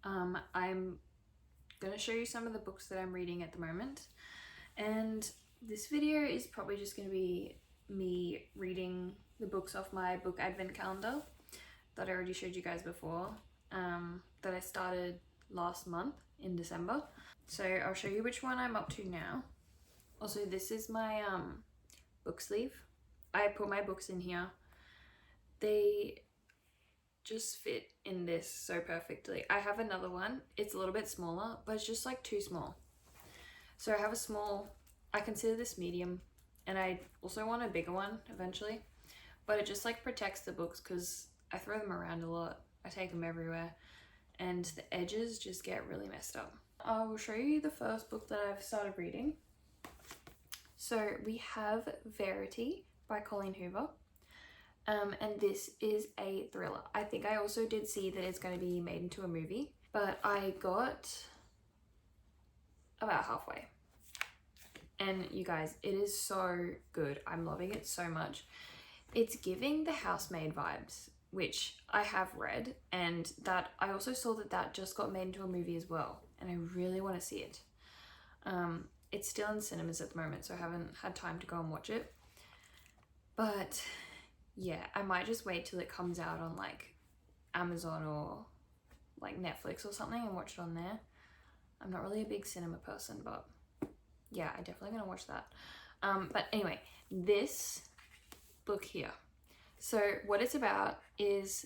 I'm going to show you some of the books that I'm reading at the moment, and this video is probably just going to be me reading the books off my book advent calendar that I already showed you guys before, that I started last month in December. So I'll show you which one I'm up to now. Also, this is my book sleeve. I put my books in here. They just fit in this so perfectly. I have another one. It's a little bit smaller, but it's just like too small. So I have a small, I consider this medium, and I also want a bigger one eventually, but it just like protects the books because I throw them around a lot. I take them everywhere and the edges just get really messed up. I will show you the first book that I've started reading. So we have Verity by Colleen Hoover. And this is a thriller. I think I also did see that it's going to be made into a movie, but I got about halfway. And you guys, it is so good. I'm loving it so much. It's giving the Housemaid vibes, which I have read, and that I also saw that just got made into a movie as well, and I really want to see it. It's still in cinemas at the moment, so I haven't had time to go and watch it. But yeah, I might just wait till it comes out on like Amazon or like Netflix or something and watch it on there. I'm not really a big cinema person, but yeah, I'm definitely gonna watch that. But anyway, this book here. So what it's about is,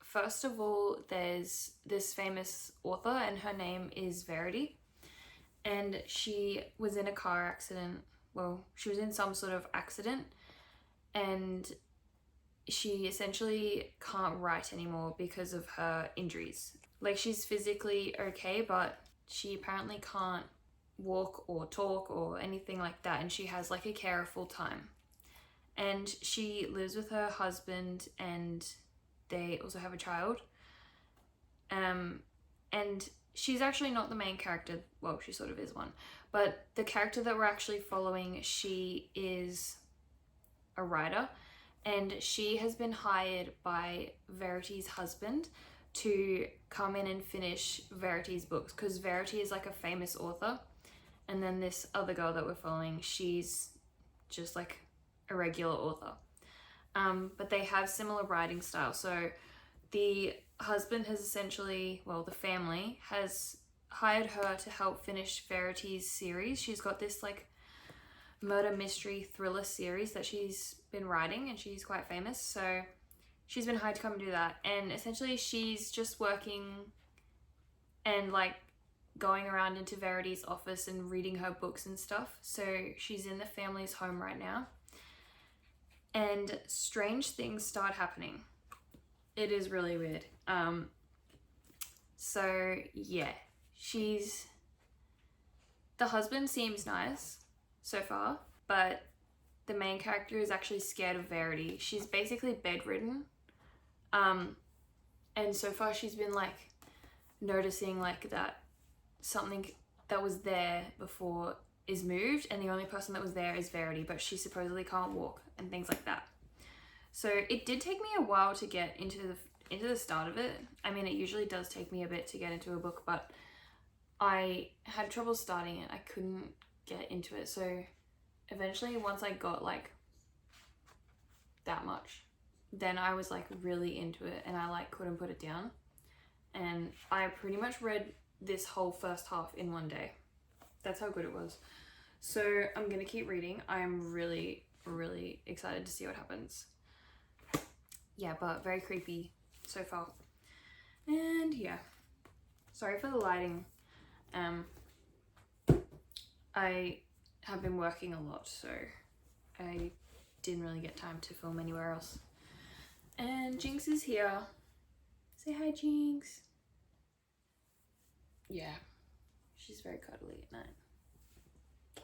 first of all, there's this famous author and her name is Verity. And she was in a car accident. Well, she was in some sort of accident, and she essentially can't write anymore because of her injuries. Like, she's physically okay, but she apparently can't walk or talk or anything like that, and she has like a carer full time. And she lives with her husband, and they also have a child. And she's actually not the main character. Well, she sort of is one, but the character that we're actually following, she is a writer, and she has been hired by Verity's husband to come in and finish Verity's books, because Verity is like a famous author, and then this other girl that we're following, she's just like a regular author. But they have similar writing style. So the husband has essentially, well, the family has hired her to help finish Verity's series. She's got this like murder mystery thriller series that she's been writing, and she's quite famous, so she's been hired to come do that. And essentially she's just working and like going around into Verity's office and reading her books and stuff. So she's in the family's home right now, and strange things start happening. It is really weird. So yeah, the husband seems nice so far, but the main character is actually scared of Verity. She's basically bedridden. And so far she's been like noticing like that something that was there before is moved, and the only person that was there is Verity, but she supposedly can't walk and things like that. So it did take me a while to get into the start of it. I mean, it usually does take me a bit to get into a book, but I had trouble starting it. I couldn't get into it. So eventually, once I got like that much, then I was like really into it, and I like couldn't put it down. And I pretty much read this whole first half in one day. That's how good it was. So I'm gonna keep reading. I'm really, really excited to see what happens. Yeah, but very creepy so far. And yeah, sorry for the lighting. I have been working a lot, so I didn't really get time to film anywhere else. And Jinx is here. Say hi, Jinx. Yeah, she's very cuddly at night.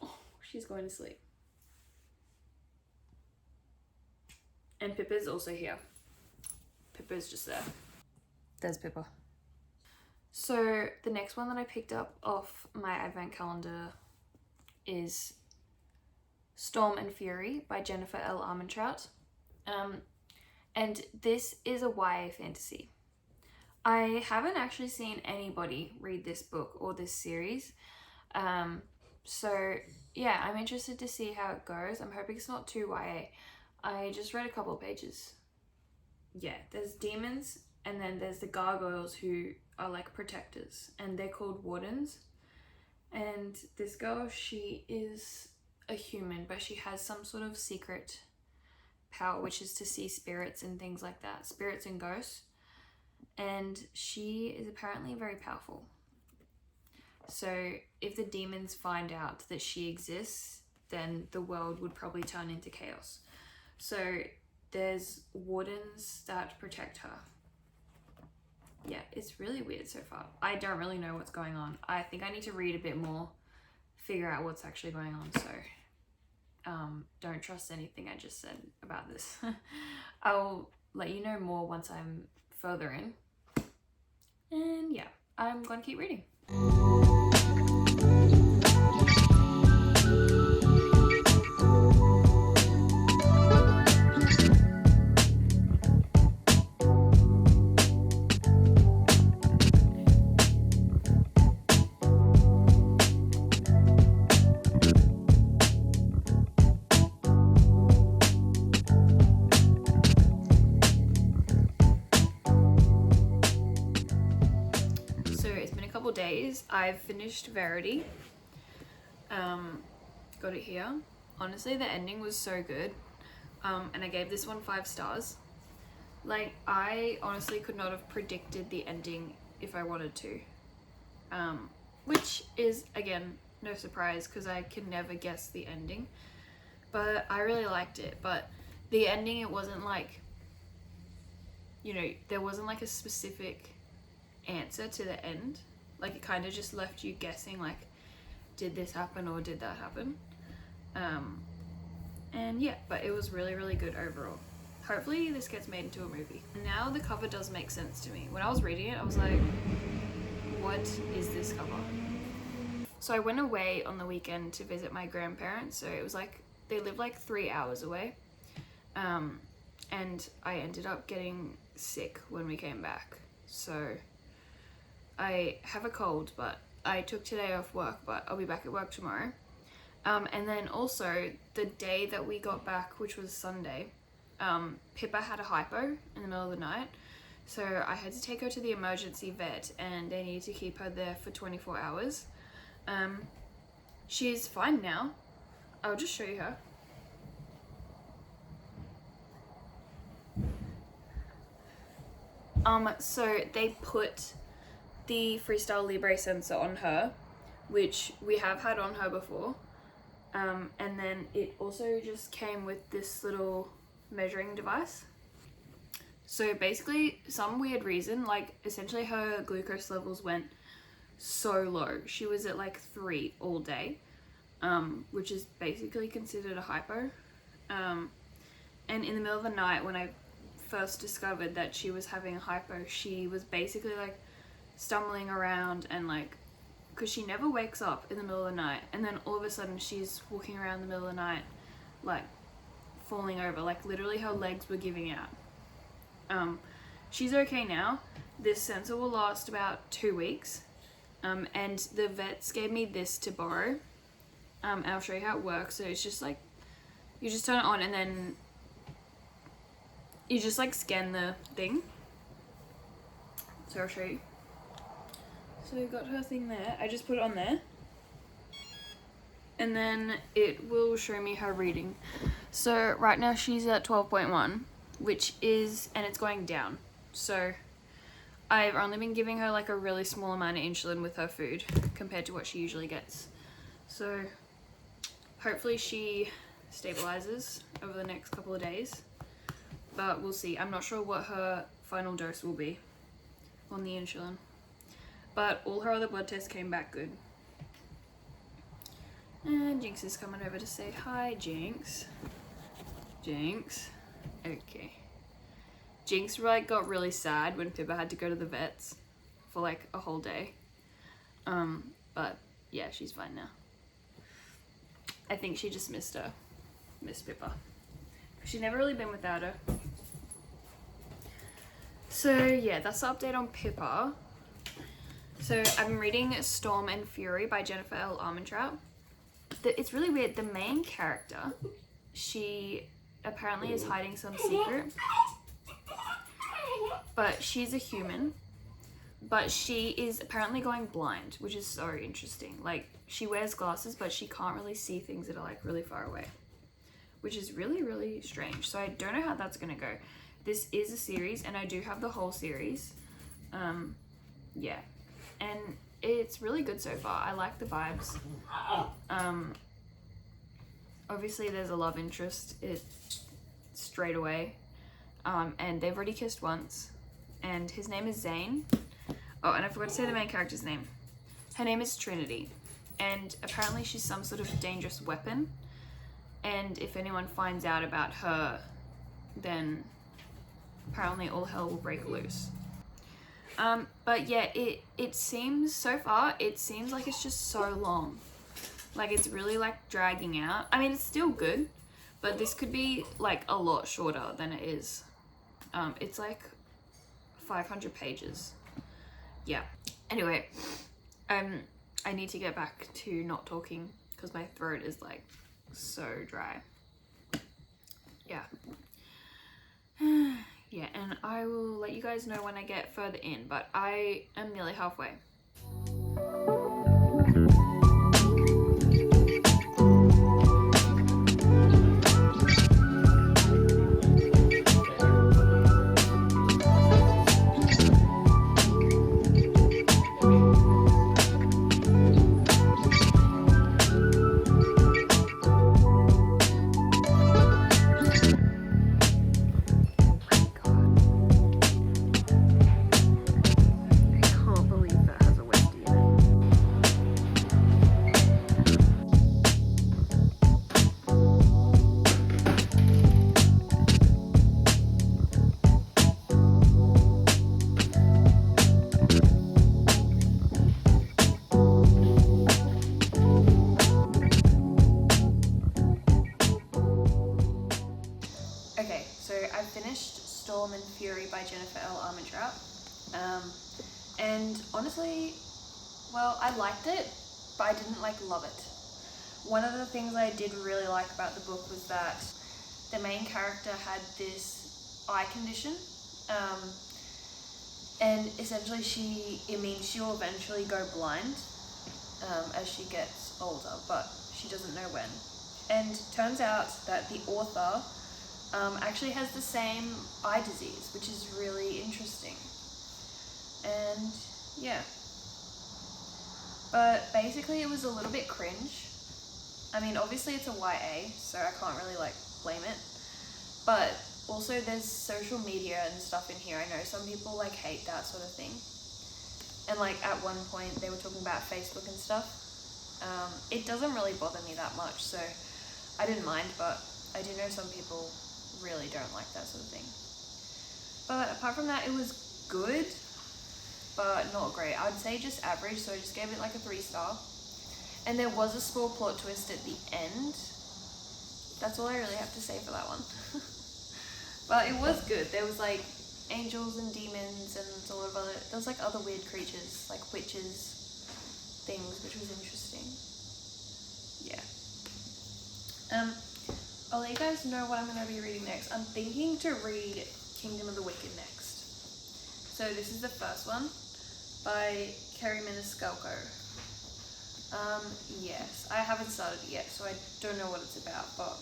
Oh, she's going to sleep. And Pippa's also here. Pippa's just there. There's Pippa. So the next one that I picked up off my advent calendar is Storm and Fury by Jennifer L. Armentrout. And this is a YA fantasy. I haven't actually seen anybody read this book or this series. So yeah, I'm interested to see how it goes. I'm hoping it's not too YA. I just read a couple of pages. Yeah, there's demons, and then there's the gargoyles who are like protectors, and they're called wardens. And this girl, she is a human, but she has some sort of secret power, which is to see spirits and things like that, spirits and ghosts. And she is apparently very powerful. So if the demons find out that she exists, then the world would probably turn into chaos. So there's wardens that protect her. Yeah, it's really weird so far. I don't really know what's going on. I think I need to read a bit more, figure out what's actually going on. So don't trust anything I just said about this. I'll let you know more once I'm further in. And yeah, I'm going to keep reading. Days. I've finished Verity. Got it here. Honestly, the ending was so good. And I gave this one 5 stars. Like, I honestly could not have predicted the ending if I wanted to. Which is, again, no surprise because I can never guess the ending. But I really liked it. But the ending, it wasn't like, you know, there wasn't like a specific answer to the end. Like, it kind of just left you guessing, like, did this happen or did that happen? And yeah, but it was really, really good overall. Hopefully this gets made into a movie. Now the cover does make sense to me. When I was reading it, I was like, what is this cover? So I went away on the weekend to visit my grandparents. So it was like, they live like 3 hours away. And I ended up getting sick when we came back. So I have a cold, but I took today off work, but I'll be back at work tomorrow. And then also the day that we got back, which was Sunday, Pippa had a hypo in the middle of the night. So I had to take her to the emergency vet and they needed to keep her there for 24 hours. She's fine now. I'll just show you her. So they put the Freestyle Libre sensor on her, which we have had on her before, and then it also just came with this little measuring device. So basically, some weird reason, like essentially her glucose levels went so low. She was at like 3 all day, which is basically considered a hypo. And in the middle of the night when I first discovered that she was having a hypo, she was basically like stumbling around and like, because she never wakes up in the middle of the night, and then all of a sudden she's walking around the middle of the night like falling over, like literally her legs were giving out. She's okay now. This sensor will last about 2 weeks, and the vets gave me this to borrow, and I'll show you how it works. So it's just like, you just turn it on and then you just like scan the thing. So I'll show you. So we've got her thing there. I just put it on there. And then it will show me her reading. So right now she's at 12.1, which is, and it's going down. So I've only been giving her like a really small amount of insulin with her food compared to what she usually gets. So hopefully she stabilizes over the next couple of days. But we'll see. I'm not sure what her final dose will be on the insulin. But all her other blood tests came back good. And Jinx is coming over to say hi, Jinx. Jinx. Okay. Jinx like got really sad when Pippa had to go to the vets for like a whole day. But yeah, she's fine now. I think she just missed her. Miss Pippa. She'd never really been without her. So yeah, that's the update on Pippa. So I've been reading Storm and Fury by Jennifer L. Armentrout. It's really weird. The main character, she apparently is hiding some secret, but she's a human, but she is apparently going blind, which is so interesting. Like, she wears glasses, but she can't really see things that are like really far away, which is really, really strange. So I don't know how that's gonna go. This is a series, and I do have the whole series. Yeah, and it's really good so far. I like the vibes. Obviously there's a love interest straight away, and they've already kissed once, and his name is Zane. Oh, and I forgot to say the main character's name. Her name is Trinity, and apparently she's some sort of dangerous weapon, and if anyone finds out about her, then apparently all hell will break loose. But yeah, it seems, so far, it seems like it's just so long. Like, it's really like dragging out. I mean, it's still good, but this could be like a lot shorter than it is. It's like 500 pages. Yeah. Anyway, I need to get back to not talking because my throat is like so dry. Yeah. Yeah, and I will let you guys know when I get further in, but I am nearly halfway. Storm and Fury by Jennifer L. Armentrout. And honestly, well, I liked it, but I didn't like love it. One of the things I did really like about the book was that the main character had this eye condition, and essentially she'll eventually go blind as she gets older, but she doesn't know when. And turns out that the author actually has the same eye disease, which is really interesting. And yeah, but basically it was a little bit cringe. I mean, obviously it's a YA, so I can't really like blame it, but also there's social media and stuff in here. I know some people like hate that sort of thing, and like at one point they were talking about Facebook and stuff. It doesn't really bother me that much, so I didn't mind, but I do know some people really don't like that sort of thing. But apart from that, it was good, but not great. I would say just average, so I just gave it like a 3-star. And there was a small plot twist at the end. That's all I really have to say for that one. But it was good. There was like angels and demons and a lot of other, there was like other weird creatures, like witches, things, which was interesting. Yeah. I'll let you guys know what I'm going to be reading next. I'm thinking to read Kingdom of the Wicked next. So this is the first one by Kerri Maniscalco. Yes, I haven't started it yet, so I don't know what it's about, but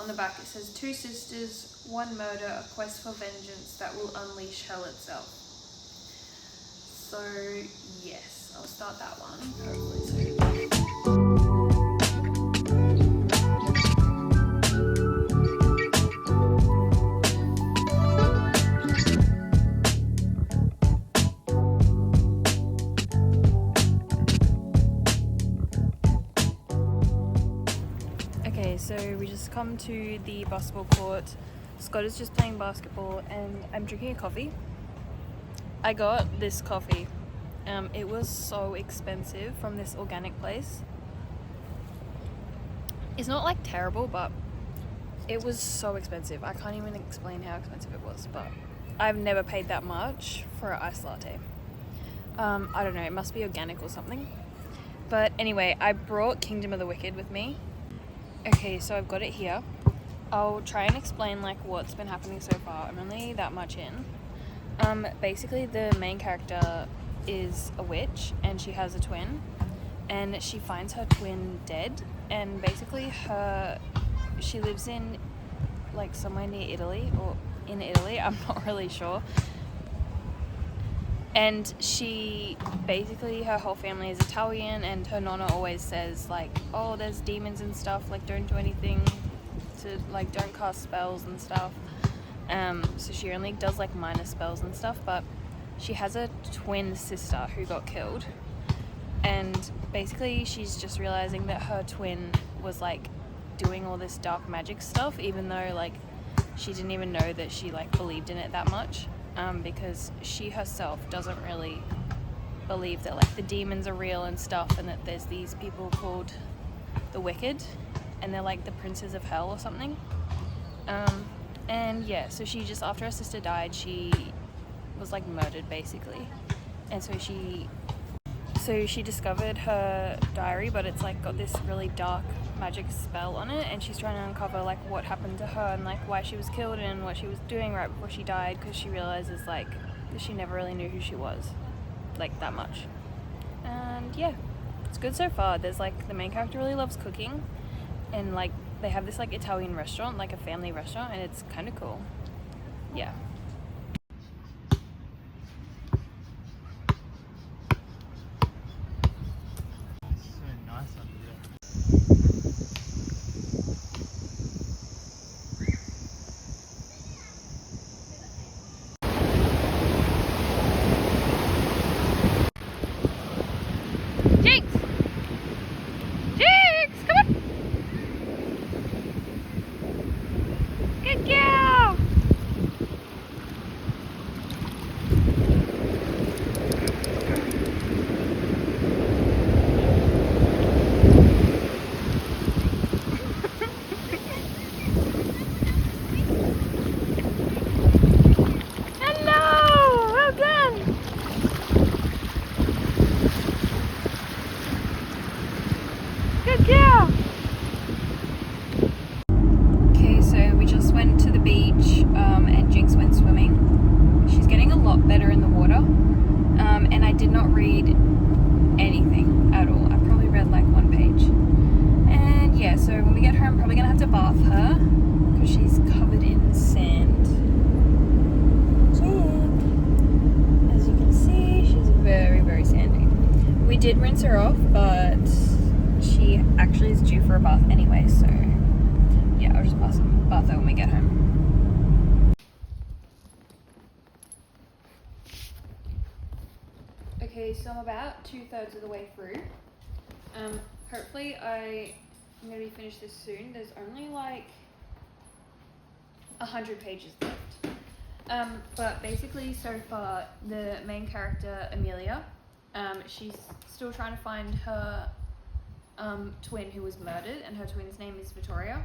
on the back it says 2 sisters, 1 murder, a quest for vengeance that will unleash hell itself. So yes, I'll start that one hopefully soon. So we just come to the basketball court. Scott is just playing basketball and I'm drinking a coffee. I got this coffee. It was so expensive from this organic place. It's not like terrible, but it was so expensive. I can't even explain how expensive it was, but I've never paid that much for an iced latte. I don't know, it must be organic or something. But anyway, I brought Kingdom of the Wicked with me. Okay, so I've got it here. I'll try and explain like what's been happening so far. I'm only that much in. Basically the main character is a witch and she has a twin, and she finds her twin dead, and basically she lives in like somewhere near Italy, or in Italy, I'm not really sure. And she basically, her whole family is Italian, and her nonna always says like, oh, there's demons and stuff, like don't do anything to, like, don't cast spells and stuff. So she only does like minor spells and stuff, but she has a twin sister who got killed, and basically she's just realizing that her twin was like doing all this dark magic stuff, even though like she didn't even know that she like believed in it that much, because she herself doesn't really believe that like the demons are real and stuff, and that there's these people called the Wicked, and they're like the princes of hell or something. And yeah, so she just, after her sister died, she was like murdered basically, and so she discovered her diary, but it's like got this really dark magic spell on it, and she's trying to uncover like what happened to her and like why she was killed and what she was doing right before she died, because she realizes like that she never really knew who she was like that much. And yeah, it's good so far. There's like, the main character really loves cooking, and like they have this like Italian restaurant, like a family restaurant, and it's kind of cool. Yeah. Jinx! Jinx! Come on! Good girl! Hello! Well done! Good girl! Okay, so we just went to the beach, and Jinx went swimming. She's getting a lot better in the water, and I did not read anything at all. I probably read like one page. And yeah, so when we get home, I'm probably gonna have to bath her because she's covered in sand. And as you can see, she's very, very sandy. We did rinse her off, but she actually is due for a bath anyway, so yeah, I'll just bath her when we get home. Okay, so I'm about 2/3 of the way through. Hopefully I'm going to be finished this soon. There's only like 100 pages left. But basically so far, the main character, Amelia, she's still trying to find her twin who was murdered, and her twin's name is Vittoria.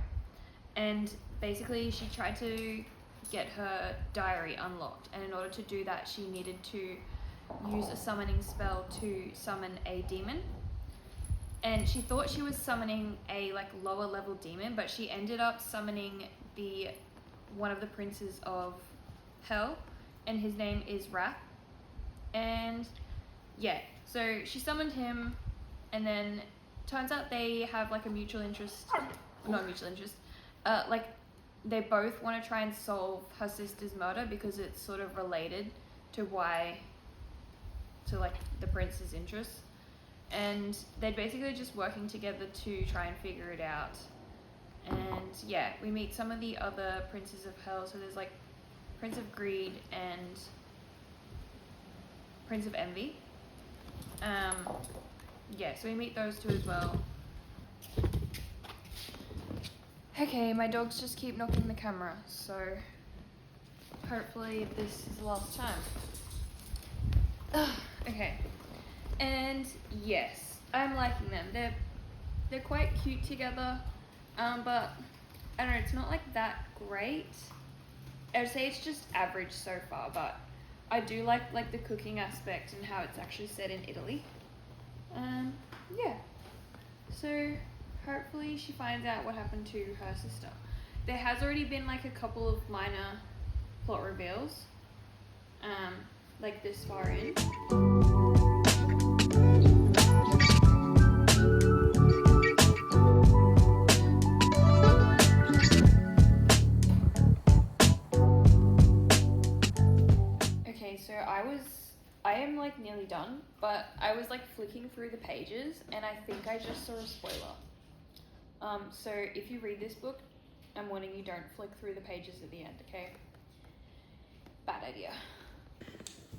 And basically she tried to get her diary unlocked, and in order to do that she needed to use a summoning spell to summon a demon. And she thought she was summoning a like lower level demon, but she ended up summoning one of the princes of hell, and his name is Wrath. And yeah, so she summoned him, and then turns out they have like a mutual interest, not mutual interest, like they both want to try and solve her sister's murder because it's sort of related to like the prince's interests. And they're basically just working together to try and figure it out. And yeah, we meet some of the other princes of hell. So there's like Prince of Greed and Prince of Envy. Yeah, so we meet those two as well. Okay, my dogs just keep knocking the camera, so hopefully this is the last time. Okay, and yes, I'm liking them. They're quite cute together, but I don't know, it's not like that great. I'd say it's just average so far, but I do like the cooking aspect and how it's actually set in Italy. Yeah. So hopefully she finds out what happened to her sister. There has already been like a couple of minor plot reveals, like this far in. Okay, so I am like nearly done, but I was like flicking through the pages and I think I just saw a spoiler. So if you read this book, I'm warning you, don't flick through the pages at the end, okay? Bad idea.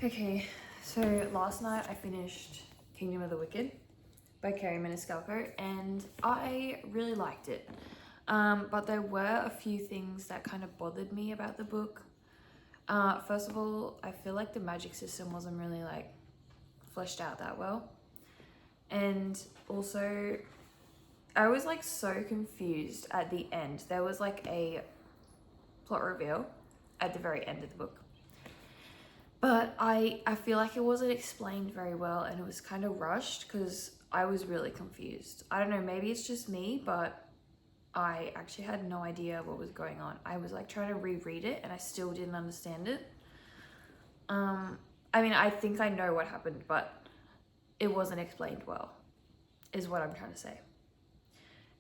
Okay, so last night I finished Kingdom of the Wicked by Kerri Maniscalco and I really liked it. But there were a few things that kind of bothered me about the book. First of all, I feel like the magic system wasn't really like fleshed out that well. And also, I was like so confused at the end. There was like a plot reveal at the very end of the book. But I feel like it wasn't explained very well and it was kind of rushed because I was really confused. I don't know, maybe it's just me, but I actually had no idea what was going on. I was like trying to reread it and I still didn't understand it. I mean, I think I know what happened, but it wasn't explained well, is what I'm trying to say.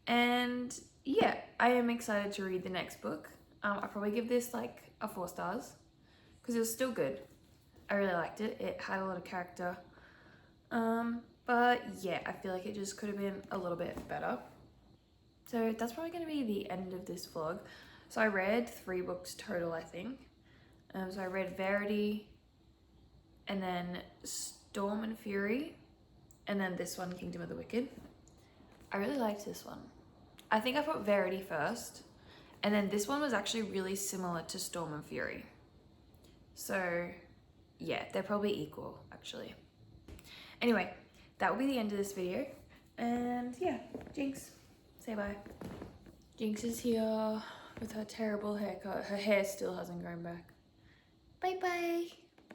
And yeah, I am excited to read the next book. I'll probably give this like a 4 stars because it was still good. I really liked it. It had a lot of character. But yeah, I feel like it just could have been a little bit better. So that's probably going to be the end of this vlog. So I read 3 books total, I think. So I read Verity, and then Storm and Fury, and then this one, Kingdom of the Wicked. I really liked this one. I think I put Verity first, and then this one was actually really similar to Storm and Fury. So yeah, they're probably equal, actually. Anyway, that will be the end of this video. And yeah, Jinx, say bye. Jinx is here with her terrible haircut. Her hair still hasn't grown back. Bye bye.